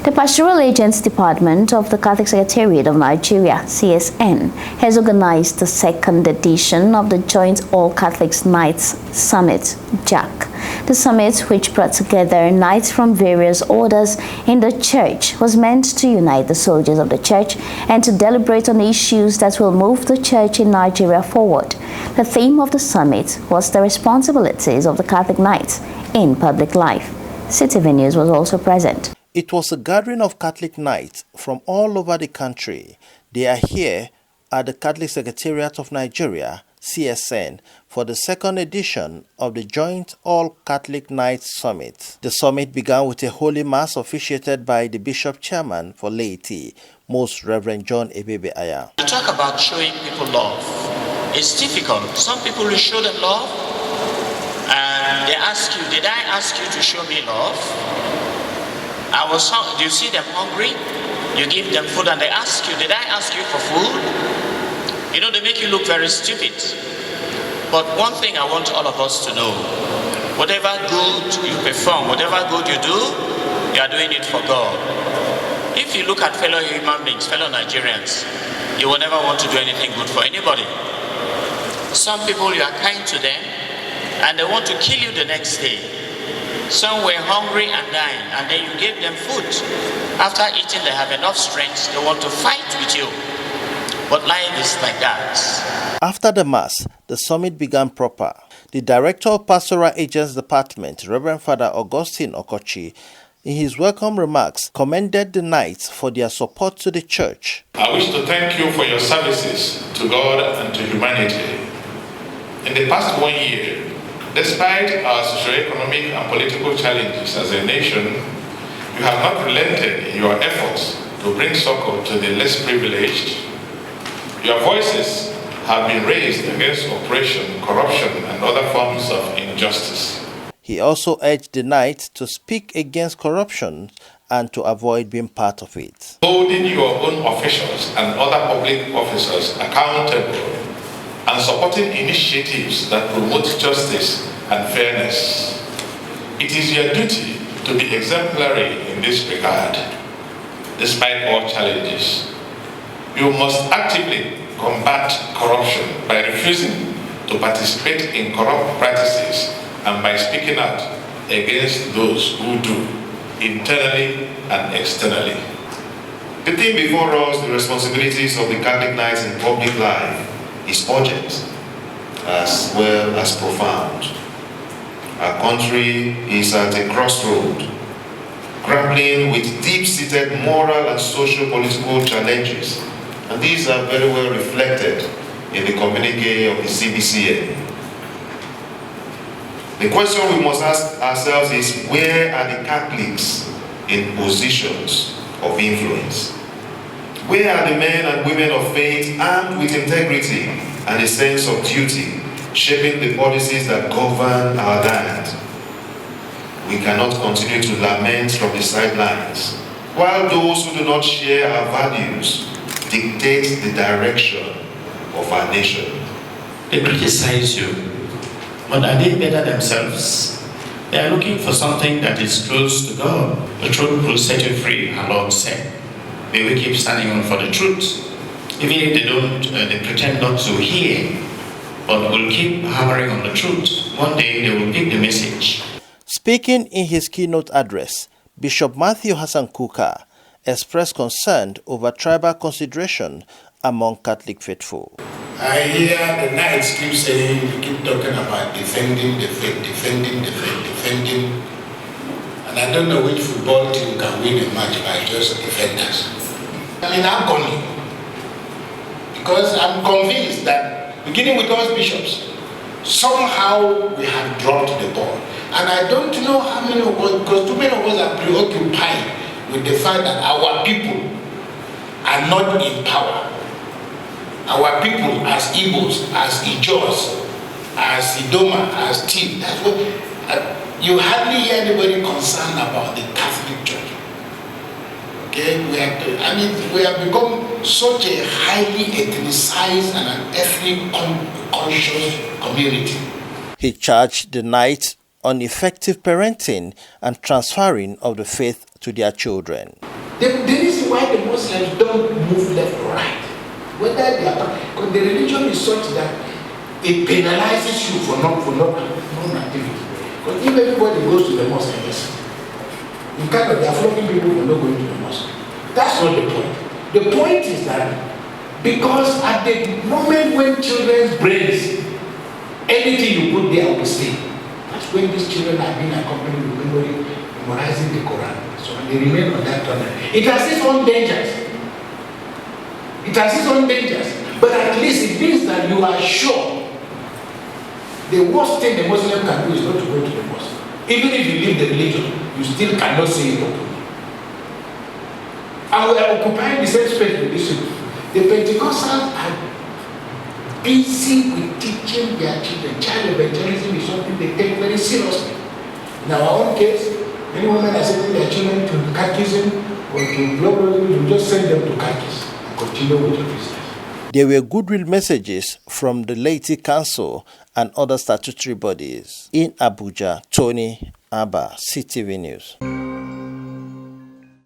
The Pastoral Agents Department of the Catholic Secretariat of Nigeria, CSN, has organized the second edition of the Joint All Catholics Knights Summit, JAC. The summit, which brought together knights from various orders in the church, was meant to unite the soldiers of the church and to deliberate on issues that will move the church in Nigeria forward. The theme of the summit was the responsibilities of the Catholic knights in public life. CTV News was also present. It was a gathering of Catholic knights from all over the country. They are here at the Catholic Secretariat of Nigeria, CSN, for the second edition of the Joint All Catholic Knights Summit. The summit began with a Holy Mass officiated by the Bishop Chairman for Laity, Most Reverend John Ebebe Aya. You talk about showing people love. It's difficult. Some people will show them love and they ask you, did I ask you to show me love? Do you see them hungry? You give them food and they ask you, did I ask you for food? You know, they make you look very stupid. But one thing I want all of us to know, whatever good you perform, whatever good you do, you are doing it for God. If you look at fellow human beings, fellow Nigerians, you will never want to do anything good for anybody. Some people, you are kind to them and they want to kill you the next day. Some were hungry and dying, and then you gave them food. After eating, they have enough strength, they want to fight with you. But life is like that. After the Mass, the summit began proper. The Director of Pastoral Agents Department, Reverend Father Augustine Okochi, in his welcome remarks, commended the knights for their support to the church. I wish to thank you for your services to God and to humanity. In the past 1 year, despite our socio-economic and political challenges as a nation, you have not relented in your efforts to bring succor to the less privileged. Your voices have been raised against oppression, corruption, and other forms of injustice. He also urged the knights to speak against corruption and to avoid being part of it. Holding your own officials and other public officers accountable and supporting initiatives that promote justice and fairness. It is your duty to be exemplary in this regard. Despite all challenges, you must actively combat corruption by refusing to participate in corrupt practices and by speaking out against those who do, internally and externally. The theme before us, the responsibilities of the Catholic knights in public life, is urgent as well as profound. Our country is at a crossroad, grappling with deep-seated moral and social-political challenges, and these are very well reflected in the communique of the CBCN. The question we must ask ourselves is, where are the Catholics in positions of influence? Where are the men and women of faith armed with integrity and a sense of duty, shaping the policies that govern our land? We cannot continue to lament from the sidelines, while those who do not share our values dictate the direction of our nation. They criticize you, but are they better themselves? They are looking for something that is close to God. The truth will set you free, our Lord said. May we keep standing on for the truth, even if they don't, they pretend not to hear, but we'll keep hammering on the truth. One day they will pick the message. Speaking in his keynote address, Bishop Matthew Hassan Kuka expressed concern over tribal consideration among Catholic faithful. I hear the knights keep saying, keep talking about defending the faith, defending the faith, defending. And I don't know which football team can win a match by just defenders. I'm in agony, because I'm convinced that, beginning with us bishops, somehow we have dropped the ball. And I don't know how many of us, because too many of us are preoccupied with the fact that our people are not in power. Our people as Igbos, as Ijaws, as Idoma, as Tiv, that's what, you hardly hear anybody concerned about the Catholic Church. Okay, we have become such a highly ethnicized and an ethnic conscious community. He charged the knights on effective parenting and transferring of the faith to their children. The reason why the Muslims don't move left or right, whether they are, because the religion is such that it penalizes you for non-activity. Because if everybody goes to the mosque and listen, you cannot, they are flocking people for not going to the mosque. That's not the point. The point is that because at the moment when children's brains, anything you put there will stay. That's when these children are being accompanied with memory, memorizing the Quran. So they remain on that tunnel. It has its own dangers. It has its own dangers. But at least it means that you are sure. The worst thing the Muslim can do is not to go to the mosque. Even if you leave the religion, you still cannot say it openly. And we are occupying the same space with this. The Pentecostals are busy with teaching their children. Child evangelism is something they take very seriously. In our own case, many women are sending their children to catechism or to global, you just send them to catechism and continue with your business. There were goodwill messages from the laity council and other statutory bodies. In Abuja, Tony Abba, CTV News.